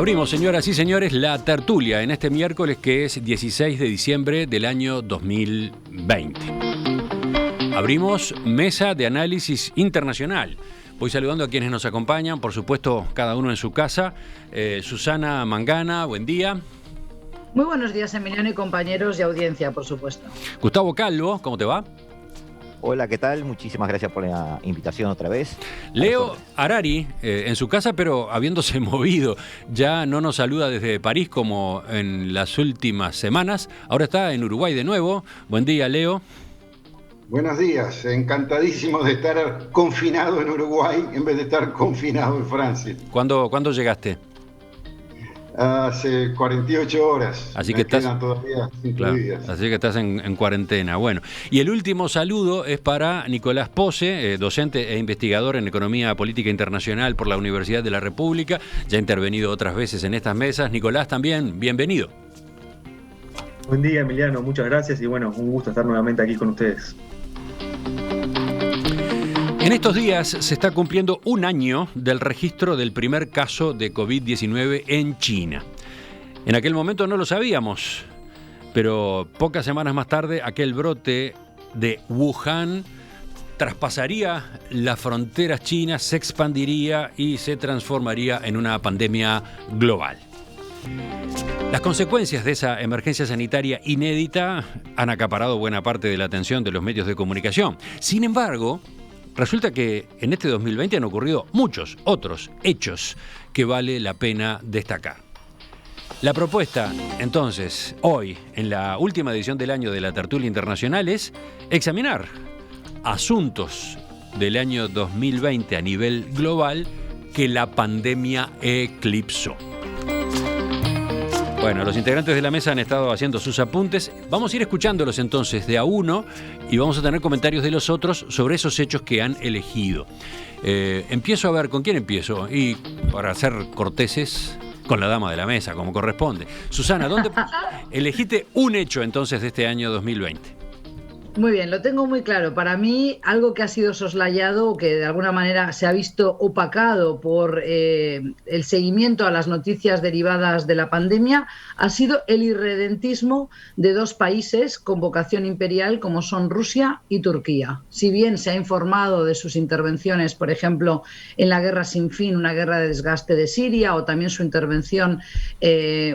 Abrimos, señoras y señores, la tertulia en este miércoles que es 16 de diciembre del año 2020. Abrimos mesa de análisis internacional. Voy saludando a quienes nos acompañan, por supuesto, cada uno en su casa. Susana Mangana, buen día. Muy buenos días, Emiliano, y compañeros y audiencia, por supuesto. Gustavo Calvo, ¿cómo te va? Hola, ¿qué tal? Muchísimas gracias por la invitación otra vez. Leo Harari, en su casa, pero habiéndose movido. Ya no nos saluda desde París como en las últimas semanas. Ahora está en Uruguay de nuevo. Buen día, Leo. Buenos días, encantadísimo de estar confinado en Uruguay en vez de estar confinado en Francia. ¿Cuándo llegaste? Hace 48 horas. Así que estás todavía incluidas. Claro, así que estás en cuarentena. Bueno, y el último saludo es para Nicolás Pose, docente e investigador en Economía Política Internacional por la Universidad de la República. Ya ha intervenido otras veces en estas mesas. Nicolás, también, bienvenido. Buen día, Emiliano, muchas gracias y bueno, un gusto estar nuevamente aquí con ustedes. En estos días se está cumpliendo un año del registro del primer caso de COVID-19 en China. En aquel momento no lo sabíamos, pero pocas semanas más tarde aquel brote de Wuhan traspasaría las fronteras chinas, se expandiría y se transformaría en una pandemia global. Las consecuencias de esa emergencia sanitaria inédita han acaparado buena parte de la atención de los medios de comunicación. Sin embargo, resulta que en este 2020 han ocurrido muchos otros hechos que vale la pena destacar. La propuesta, entonces, hoy, en la última edición del año de la Tertulia Internacional, es examinar asuntos del año 2020 a nivel global que la pandemia eclipsó. Bueno, los integrantes de la mesa han estado haciendo sus apuntes. Vamos a ir escuchándolos entonces de a uno y vamos a tener comentarios de los otros sobre esos hechos que han elegido. Empiezo a ver, ¿con quién empiezo? Y para ser corteses, con la dama de la mesa, como corresponde. Susana, ¿dónde elegiste un hecho entonces de este año 2020? Muy bien, lo tengo muy claro. Para mí, algo que ha sido soslayado o que de alguna manera se ha visto opacado por el seguimiento a las noticias derivadas de la pandemia ha sido el irredentismo de dos países con vocación imperial como son Rusia y Turquía. Si bien se ha informado de sus intervenciones, por ejemplo, en la guerra sin fin, una guerra de desgaste de Siria, o también su intervención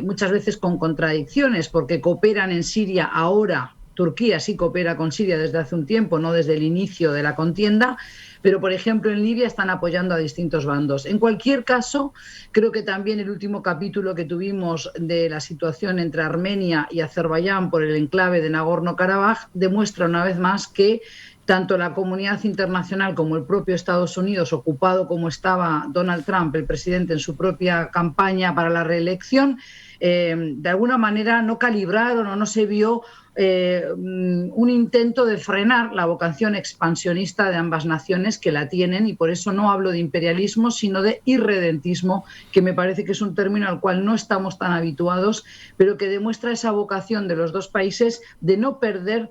muchas veces con contradicciones porque cooperan en Siria ahora. Turquía sí coopera con Siria desde hace un tiempo, no desde el inicio de la contienda, pero por ejemplo en Libia están apoyando a distintos bandos. En cualquier caso, creo que también el último capítulo que tuvimos de la situación entre Armenia y Azerbaiyán por el enclave de Nagorno-Karabaj demuestra una vez más que tanto la comunidad internacional como el propio Estados Unidos, ocupado como estaba Donald Trump, el presidente, en su propia campaña para la reelección, de alguna manera no calibraron o no se vio un intento de frenar la vocación expansionista de ambas naciones que la tienen, y por eso no hablo de imperialismo sino de irredentismo, que me parece que es un término al cual no estamos tan habituados, pero que demuestra esa vocación de los dos países de no perder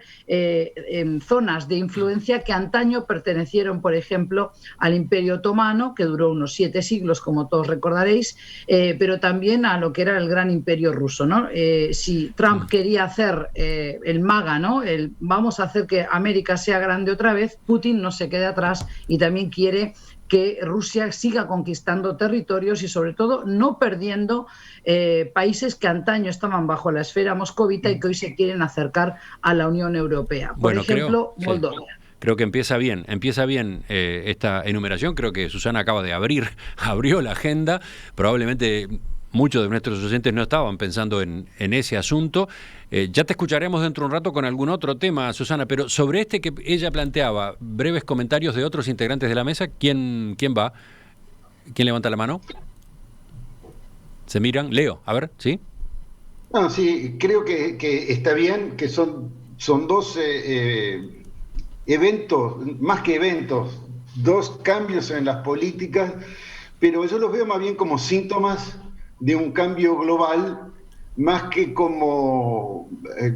zonas de influencia que antaño pertenecieron, por ejemplo, al Imperio Otomano, que duró unos 7 siglos, como todos recordaréis, pero también a lo que era el gran Imperio ruso, ¿no? Si Trump quería hacer el MAGA, ¿no? Vamos a hacer que América sea grande otra vez, Putin no se quede atrás y también quiere que Rusia siga conquistando territorios y sobre todo no perdiendo países que antaño estaban bajo la esfera moscovita y que hoy se quieren acercar a la Unión Europea. Por ejemplo, Moldova. Sí. Creo que empieza bien esta enumeración. Creo que Susana acaba de abrió la agenda. Probablemente muchos de nuestros oyentes no estaban pensando en ese asunto. Ya te escucharemos dentro de un rato con algún otro tema, Susana, pero sobre este que ella planteaba, breves comentarios de otros integrantes de la mesa. ¿Quién va? ¿Quién levanta la mano? ¿Se miran? Leo, a ver, ¿sí? No, sí, creo que está bien, que son dos eventos, más que eventos, dos cambios en las políticas, pero yo los veo más bien como síntomas de un cambio global, más que como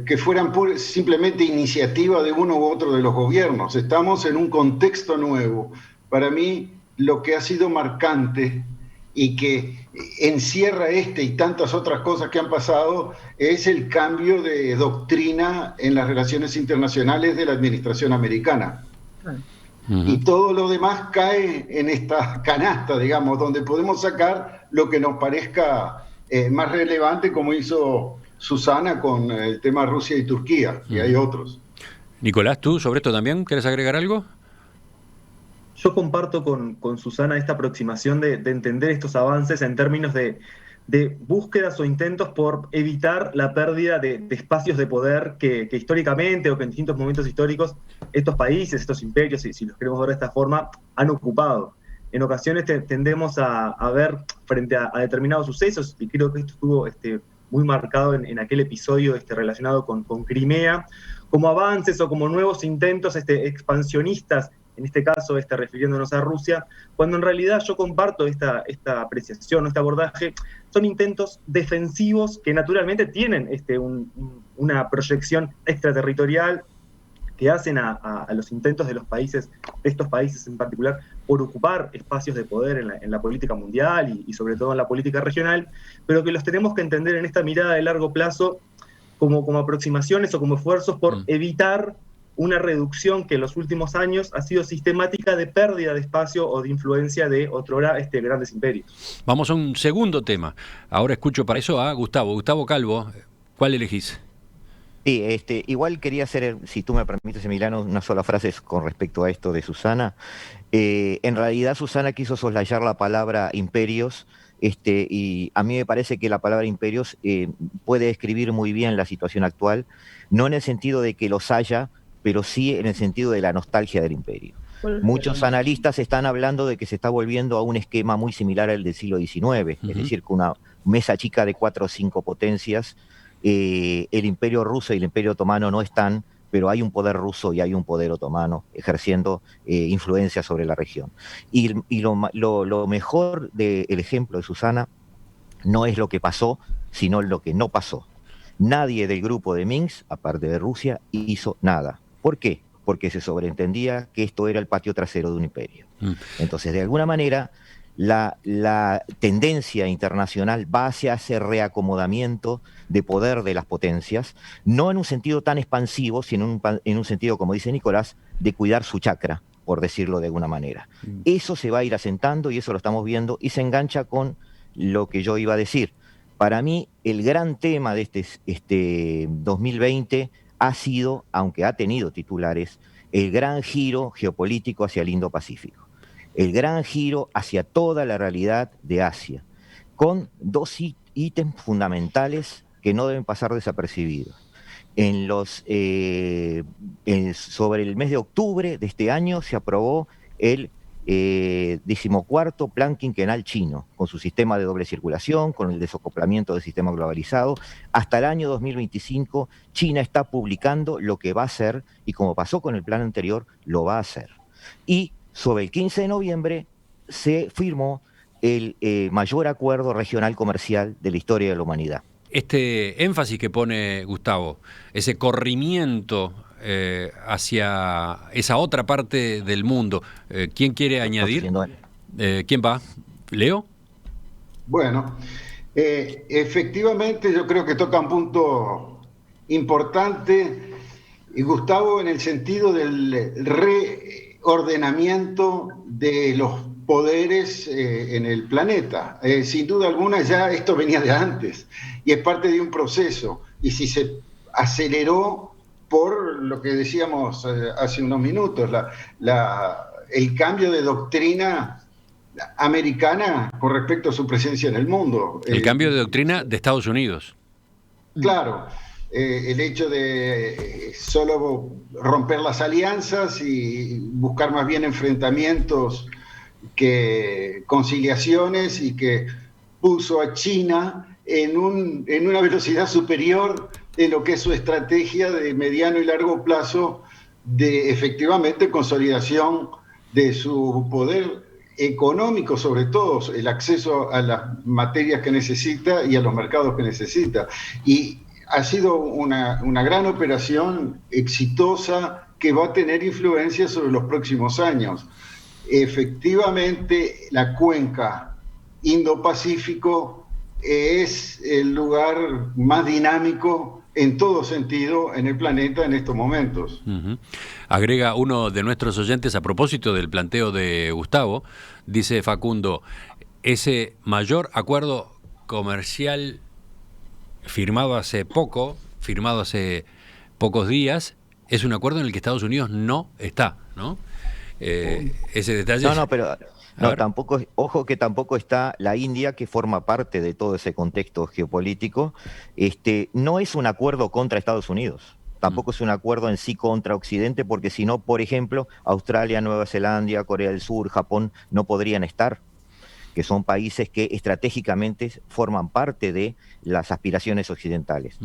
que fueran simplemente iniciativa de uno u otro de los gobiernos. Estamos en un contexto nuevo. Para mí, lo que ha sido marcante y que encierra y tantas otras cosas que han pasado, es el cambio de doctrina en las relaciones internacionales de la administración americana. Y todo lo demás cae en esta canasta, digamos, donde podemos sacar lo que nos parezca más relevante, como hizo Susana con el tema Rusia y Turquía, y hay otros. Nicolás, ¿tú sobre esto también quieres agregar algo? Yo comparto con Susana esta aproximación de entender estos avances en términos de búsquedas o intentos por evitar la pérdida de espacios de poder que históricamente o que en distintos momentos históricos estos países, estos imperios, si los queremos ver de esta forma, han ocupado. En ocasiones tendemos a ver frente a determinados sucesos, y creo que esto estuvo muy marcado en aquel episodio relacionado con Crimea, como avances o como nuevos intentos expansionistas, en este caso refiriéndonos a Rusia, cuando en realidad yo comparto esta apreciación, este abordaje, son intentos defensivos que naturalmente tienen una proyección extraterritorial que hacen a los intentos de estos países en particular, por ocupar espacios de poder en la política mundial y sobre todo en la política regional, pero que los tenemos que entender en esta mirada de largo plazo como aproximaciones o como esfuerzos por evitar una reducción que en los últimos años ha sido sistemática de pérdida de espacio o de influencia de otrora grandes imperios. Vamos a un segundo tema. Ahora escucho para eso a Gustavo. Gustavo Calvo, ¿cuál elegís? Sí, igual quería hacer, si tú me permites, Emiliano, una sola frase con respecto a esto de Susana. En realidad Susana quiso soslayar la palabra imperios, y a mí me parece que la palabra imperios puede describir muy bien la situación actual, no en el sentido de que los haya, pero sí en el sentido de la nostalgia del imperio. Muchos analistas están hablando de que se está volviendo a un esquema muy similar al del siglo XIX, es decir, con una mesa chica de 4 o 5 potencias. El imperio ruso y el imperio otomano no están, pero hay un poder ruso y hay un poder otomano ejerciendo influencia sobre la región. Y lo mejor del ejemplo de Susana no es lo que pasó, sino lo que no pasó. Nadie del grupo de Minsk, aparte de Rusia, hizo nada. ¿Por qué? Porque se sobreentendía que esto era el patio trasero de un imperio. Entonces, de alguna manera, la tendencia internacional va hacia ese reacomodamiento de poder de las potencias, no en un sentido tan expansivo, sino en un sentido, como dice Nicolás, de cuidar su chakra, por decirlo de alguna manera. Eso se va a ir asentando y eso lo estamos viendo y se engancha con lo que yo iba a decir. Para mí, el gran tema de este 2020 ha sido, aunque ha tenido titulares, el gran giro geopolítico hacia el Indo-Pacífico, el gran giro hacia toda la realidad de Asia, con 2 ítems fundamentales que no deben pasar desapercibidos. Sobre el mes de octubre de este año se aprobó el 14º Plan Quinquenal chino, con su sistema de doble circulación, con el desacoplamiento del sistema globalizado. Hasta el año 2025, China está publicando lo que va a hacer, y como pasó con el plan anterior, lo va a hacer. Y sobre el 15 de noviembre se firmó el mayor acuerdo regional comercial de la historia de la humanidad. Este énfasis que pone Gustavo, ese corrimiento hacia esa otra parte del mundo, ¿quién quiere añadir? ¿Quién va? ¿Leo? Bueno, efectivamente yo creo que toca un punto importante, y Gustavo, en el sentido del reordenamiento de los poderes en el planeta. Sin duda alguna ya esto venía de antes y es parte de un proceso, y si se aceleró por lo que decíamos hace unos minutos, el cambio de doctrina americana con respecto a su presencia en el mundo. El cambio de doctrina de Estados Unidos. Claro, el hecho de solo romper las alianzas y buscar más bien enfrentamientos que conciliaciones, y que puso a China en una velocidad superior en lo que es su estrategia de mediano y largo plazo de efectivamente consolidación de su poder económico, sobre todo el acceso a las materias que necesita y a los mercados que necesita. Y ha sido una gran operación exitosa que va a tener influencia sobre los próximos años. Efectivamente, la cuenca Indo-Pacífico es el lugar más dinámico en todo sentido en el planeta en estos momentos. Agrega uno de nuestros oyentes a propósito del planteo de Gustavo, dice Facundo, ese mayor acuerdo comercial firmado hace pocos días, es un acuerdo en el que Estados Unidos no está, ¿no? Ese detalle. No, pero tampoco, ojo que tampoco está la India, que forma parte de todo ese contexto geopolítico. No es un acuerdo contra Estados Unidos, tampoco es un acuerdo en sí contra Occidente, porque si no, por ejemplo, Australia, Nueva Zelanda, Corea del Sur, Japón no podrían estar, que son países que estratégicamente forman parte de las aspiraciones occidentales.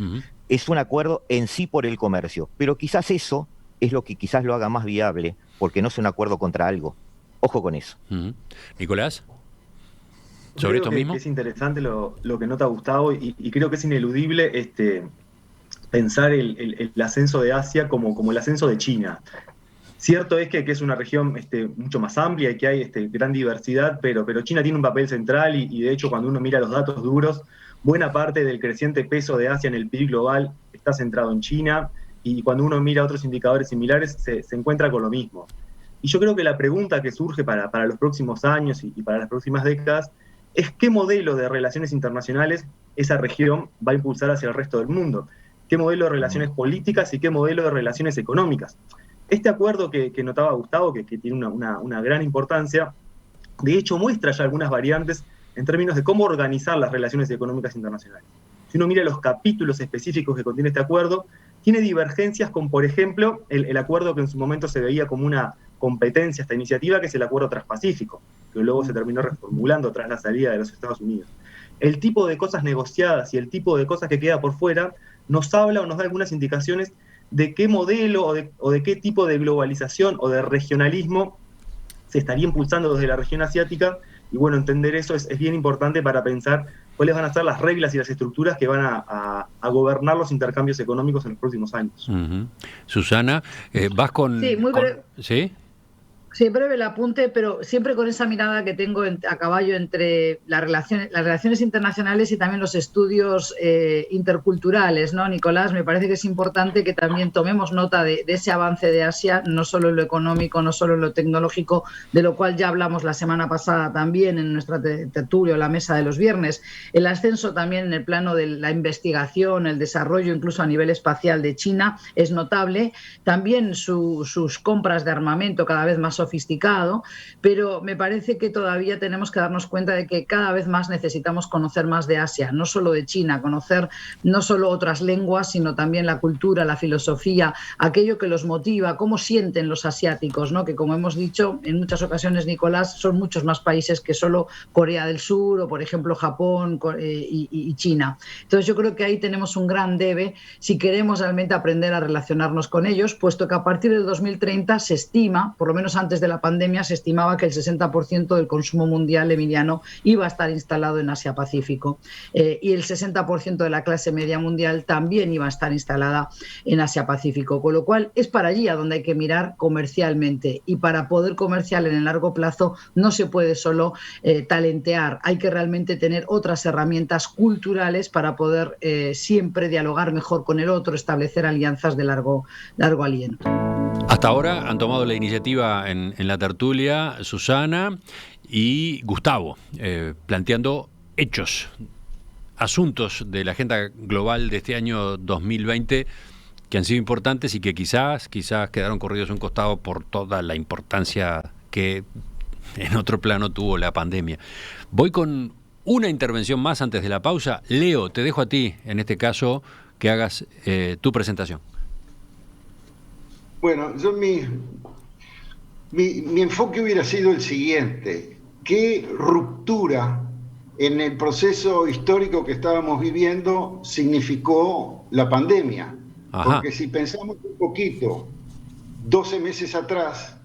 Es un acuerdo en sí por el comercio, pero quizás eso es lo que quizás lo haga más viable, porque no es un acuerdo contra algo. Ojo con eso. Nicolás, sobre esto mismo. Es interesante lo que nota Gustavo, y creo que es ineludible pensar el ascenso de Asia como el ascenso de China. Cierto es que es una región mucho más amplia y que hay gran diversidad, pero China tiene un papel central y de hecho cuando uno mira los datos duros, buena parte del creciente peso de Asia en el PIB global está centrado en China, y cuando uno mira otros indicadores similares se encuentra con lo mismo. Y yo creo que la pregunta que surge para los próximos años y para las próximas décadas es qué modelo de relaciones internacionales esa región va a impulsar hacia el resto del mundo, qué modelo de relaciones políticas y qué modelo de relaciones económicas. Este acuerdo que notaba Gustavo, que tiene una gran importancia, de hecho muestra ya algunas variantes en términos de cómo organizar las relaciones económicas internacionales. Si uno mira los capítulos específicos que contiene este acuerdo, tiene divergencias con, por ejemplo, el acuerdo que en su momento se veía como una competencia, esta iniciativa, que es el Acuerdo Transpacífico, que luego se terminó reformulando tras la salida de los Estados Unidos. El tipo de cosas negociadas y el tipo de cosas que queda por fuera nos habla o nos da algunas indicaciones de qué modelo o de qué tipo de globalización o de regionalismo se estaría impulsando desde la región asiática, y bueno, entender eso es bien importante para pensar cuáles van a ser las reglas y las estructuras que van a gobernar los intercambios económicos en los próximos años. Susana, vas con... Sí, muy breve. ¿Sí? Sí, breve el apunte, pero siempre con esa mirada que tengo a caballo entre las relaciones internacionales y también los estudios interculturales, ¿no, Nicolás? Me parece que es importante que también tomemos nota de ese avance de Asia, no solo en lo económico, no solo en lo tecnológico, de lo cual ya hablamos la semana pasada también en nuestra tertulia, la mesa de los viernes. El ascenso también en el plano de la investigación, el desarrollo, incluso a nivel espacial de China, es notable. También sus compras de armamento cada vez más sofisticado, pero me parece que todavía tenemos que darnos cuenta de que cada vez más necesitamos conocer más de Asia, no solo de China, conocer no solo otras lenguas, sino también la cultura, la filosofía, aquello que los motiva, cómo sienten los asiáticos, ¿no? Que como hemos dicho en muchas ocasiones, Nicolás, son muchos más países que solo Corea del Sur o, por ejemplo, Japón y China. Entonces yo creo que ahí tenemos un gran debe si queremos realmente aprender a relacionarnos con ellos, puesto que a partir del 2030 se estima, por lo menos antes de la pandemia, se estimaba que el 60% del consumo mundial, Emiliano, iba a estar instalado en Asia-Pacífico, y el 60% de la clase media mundial también iba a estar instalada en Asia-Pacífico, con lo cual es para allí a donde hay que mirar comercialmente, y para poder comerciar en el largo plazo no se puede solo talentear, hay que realmente tener otras herramientas culturales para poder siempre dialogar mejor con el otro, establecer alianzas de largo aliento. Hasta ahora han tomado la iniciativa en la tertulia Susana y Gustavo, planteando hechos, asuntos de la agenda global de este año 2020 que han sido importantes y que quizás quedaron corridos a un costado por toda la importancia que en otro plano tuvo la pandemia. Voy con una intervención más antes de la pausa. Leo, te dejo a ti, en este caso, que hagas tu presentación. Bueno, yo mi enfoque hubiera sido el siguiente: ¿qué ruptura en el proceso histórico que estábamos viviendo significó la pandemia? Ajá. Porque si pensamos un poquito, 12 meses atrás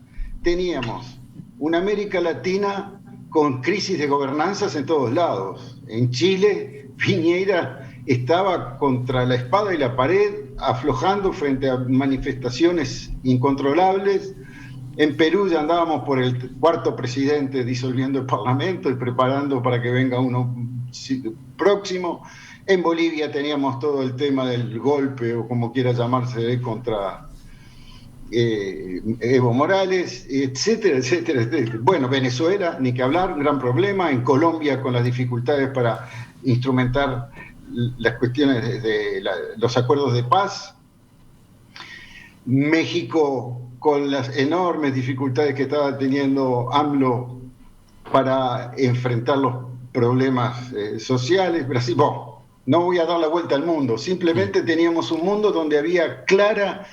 teníamos una América Latina con crisis de gobernanzas en todos lados. En Chile, Piñera estaba contra la espada y la pared, aflojando frente a manifestaciones incontrolables. En Perú ya andábamos por el cuarto presidente disolviendo el Parlamento y preparando para que venga uno próximo. En Bolivia teníamos todo el tema del golpe, o como quiera llamarse, contra Evo Morales, etcétera, etcétera, etcétera. Bueno, Venezuela, ni que hablar, un gran problema. En Colombia, con las dificultades para instrumentar las cuestiones de los acuerdos de paz. México, con las enormes dificultades que estaba teniendo AMLO para enfrentar los problemas sociales. Brasil, bueno, no voy a dar la vuelta al mundo, simplemente teníamos un mundo donde había clara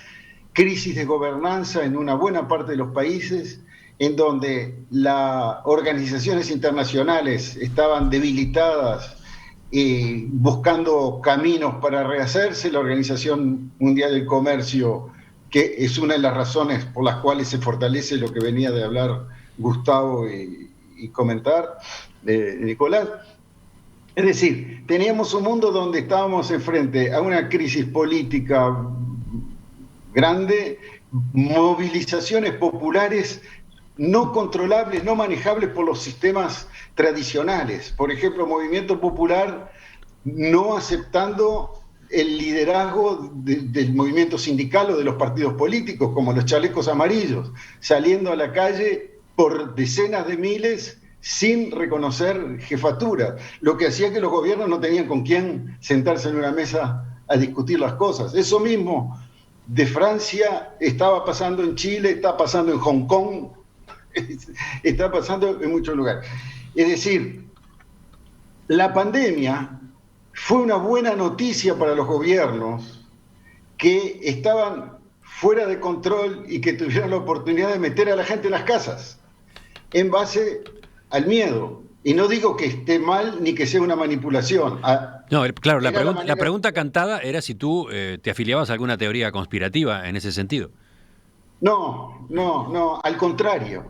crisis de gobernanza en una buena parte de los países, en donde las organizaciones internacionales estaban debilitadas y buscando caminos para rehacerse. La Organización Mundial del Comercio, que es una de las razones por las cuales se fortalece lo que venía de hablar Gustavo y comentar Nicolás. Es decir, teníamos un mundo donde estábamos enfrente a una crisis política grande, movilizaciones populares no controlables, no manejables por los sistemas tradicionales. Por ejemplo, movimiento popular no aceptando el liderazgo del movimiento sindical o de los partidos políticos, como los chalecos amarillos, saliendo a la calle por decenas de miles sin reconocer jefatura, lo que hacía que los gobiernos no tenían con quién sentarse en una mesa a discutir las cosas. Eso mismo de Francia estaba pasando en Chile, está pasando en Hong Kong, está pasando en muchos lugares. Es decir, la pandemia fue una buena noticia para los gobiernos que estaban fuera de control y que tuvieron la oportunidad de meter a la gente en las casas en base al miedo. Y no digo que esté mal ni que sea una manipulación. No, claro, la pregunta cantada era si tú te afiliabas a alguna teoría conspirativa en ese sentido. No, al contrario.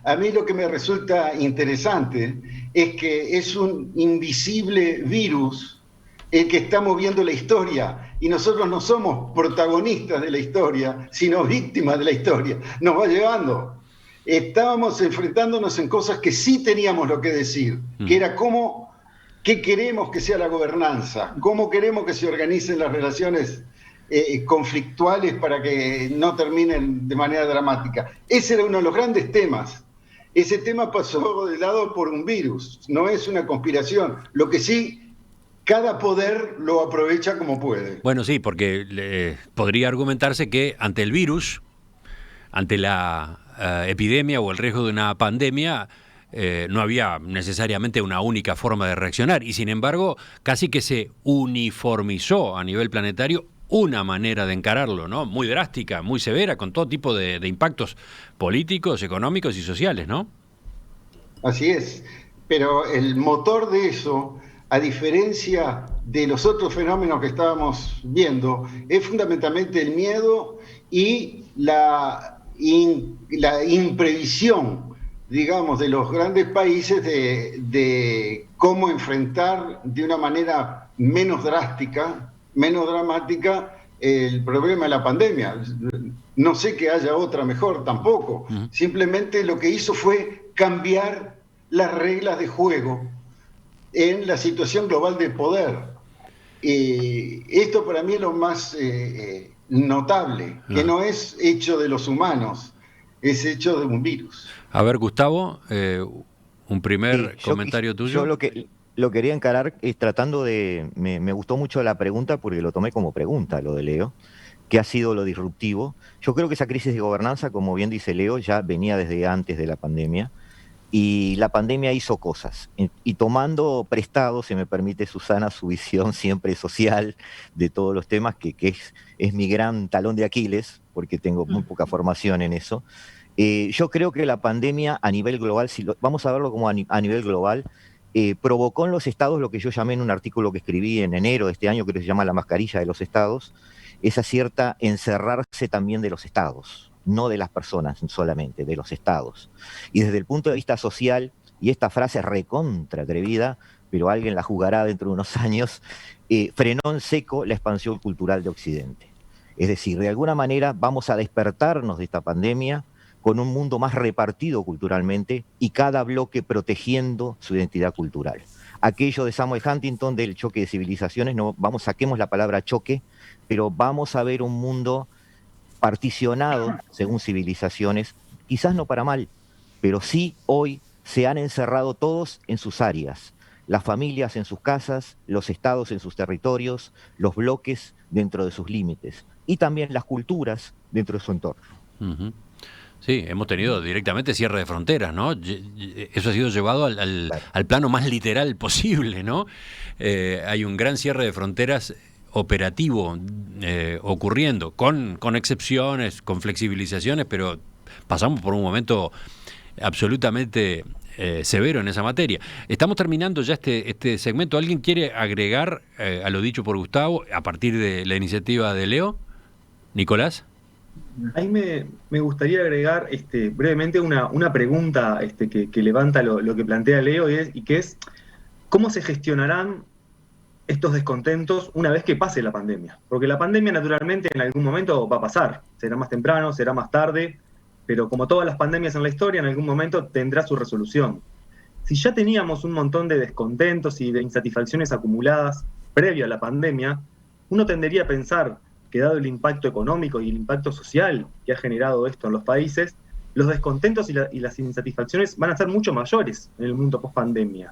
A mí lo que me resulta interesante es que es un invisible virus el que está moviendo la historia, y nosotros no somos protagonistas de la historia, sino víctimas de la historia. Nos va llevando. Estábamos enfrentándonos en cosas que sí teníamos lo que decir, que era qué queremos que sea la gobernanza, cómo queremos que se organicen las relaciones conflictuales para que no terminen de manera dramática. Ese era uno de los grandes temas. Ese tema pasó de lado por un virus, no es una conspiración. Lo que sí, cada poder lo aprovecha como puede. Bueno, sí, porque podría argumentarse que ante el virus, ante la epidemia o el riesgo de una pandemia, no había necesariamente una única forma de reaccionar, y sin embargo casi que se uniformizó a nivel planetario una manera de encararlo, ¿no? Muy drástica, muy severa, con todo tipo de impactos políticos, económicos y sociales, ¿no? Así es, pero el motor de eso, a diferencia de los otros fenómenos que estábamos viendo, es fundamentalmente el miedo y la imprevisión, digamos, de los grandes países de cómo enfrentar de una manera menos drástica, menos dramática, el problema de la pandemia. No sé que haya otra mejor tampoco. Simplemente lo que hizo fue cambiar las reglas de juego en la situación global de poder. Esto para mí es lo más notable, que no es hecho de los humanos, es hecho de un virus. A ver, Gustavo, un primer comentario tuyo. Yo lo quería encarar tratando de... Me gustó mucho la pregunta porque lo tomé como pregunta, lo de Leo, que ha sido lo disruptivo. Yo creo que esa crisis de gobernanza, como bien dice Leo, ya venía desde antes de la pandemia, y la pandemia hizo cosas. Y tomando prestado, se me permite, Susana, su visión siempre social de todos los temas, que es mi gran talón de Aquiles, porque tengo muy poca formación en eso. Yo creo que la pandemia a nivel global, vamos a verlo como a nivel global, provocó en los estados lo que yo llamé en un artículo que escribí en enero de este año, que se llama La mascarilla de los estados, esa cierta encerrarse también de los estados, no de las personas solamente, de los estados. Y desde el punto de vista social, y esta frase recontra atrevida, pero alguien la jugará dentro de unos años, frenó en seco la expansión cultural de Occidente. Es decir, de alguna manera vamos a despertarnos de esta pandemia con un mundo más repartido culturalmente y cada bloque protegiendo su identidad cultural. Aquello de Samuel Huntington del choque de civilizaciones, no, saquemos la palabra choque, pero vamos a ver un mundo particionado según civilizaciones, quizás no para mal, pero sí hoy se han encerrado todos en sus áreas, las familias en sus casas, los estados en sus territorios, los bloques dentro de sus límites y también las culturas dentro de su entorno. Uh-huh. Sí, hemos tenido directamente cierre de fronteras, ¿no? Eso ha sido llevado al plano más literal posible, ¿no? Hay un gran cierre de fronteras operativo ocurriendo, con excepciones, con flexibilizaciones, pero pasamos por un momento absolutamente severo en esa materia. Estamos terminando ya este segmento. ¿Alguien quiere agregar a lo dicho por Gustavo a partir de la iniciativa de Leo? Nicolás. Ahí me gustaría agregar brevemente una pregunta que levanta lo que plantea Leo y que es ¿cómo se gestionarán estos descontentos una vez que pase la pandemia? Porque la pandemia naturalmente en algún momento va a pasar, será más temprano, será más tarde, pero como todas las pandemias en la historia, en algún momento tendrá su resolución. Si ya teníamos un montón de descontentos y de insatisfacciones acumuladas previo a la pandemia, uno tendería a pensar que dado el impacto económico y el impacto social que ha generado esto en los países, los descontentos y las insatisfacciones van a ser mucho mayores en el mundo post-pandemia.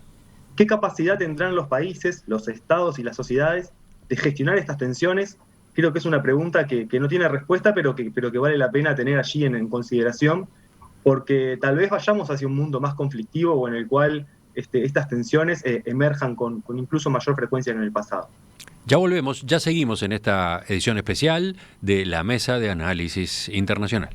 ¿Qué capacidad tendrán los países, los estados y las sociedades de gestionar estas tensiones? Creo que es una pregunta que no tiene respuesta, pero que vale la pena tener allí en consideración, porque tal vez vayamos hacia un mundo más conflictivo o en el cual estas tensiones emerjan con incluso mayor frecuencia que en el pasado. Ya volvemos, ya seguimos en esta edición especial de la Mesa de Análisis Internacional.